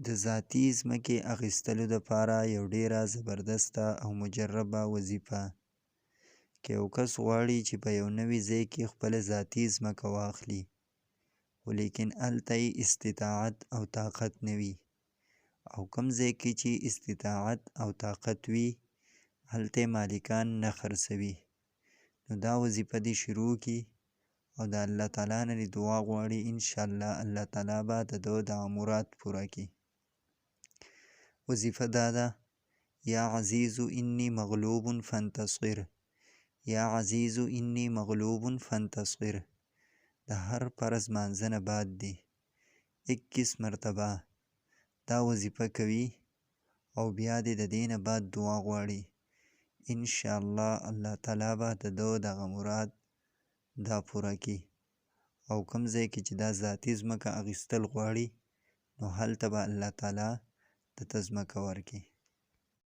د ذاتي ځمکې اخیستلو دپاره یو ډیره زبردسته او مجربه وظیفه. که یو کس غواړي چې په یو نوي ځای کې خپله ذاتي ځمکه واخلي، خو لیکن هلته یې استطاعت او طاقت نه وي، او کوم ځای کې چې استطاعت او طاقت وي هلته یې مالکان نه خرڅوي، نو دا وظیفه دې شروع کړي او د الله تعالی نه دې دعا غواړي. انشاءالله الله تعالی به د ده دغه مراد پوره کړي. وظیفه دا ده: یا عزیز انی مغلوب فانتصر، یا عزیز انی مغلوب فانتصر. د هر فرض مانځه نه بعد دی 21 مرتبه دا وظیفه کوي او بیا دې د دې نه بعد دعا غواړي. انشاءالله الله تعالی به د ده دغه مراد دا پوره کړي، او کوم ځای کې چې دا ذاتي ځمکه اخیستل غواړي نو هلته به الله تعالی د ته ځمکه ورکړي.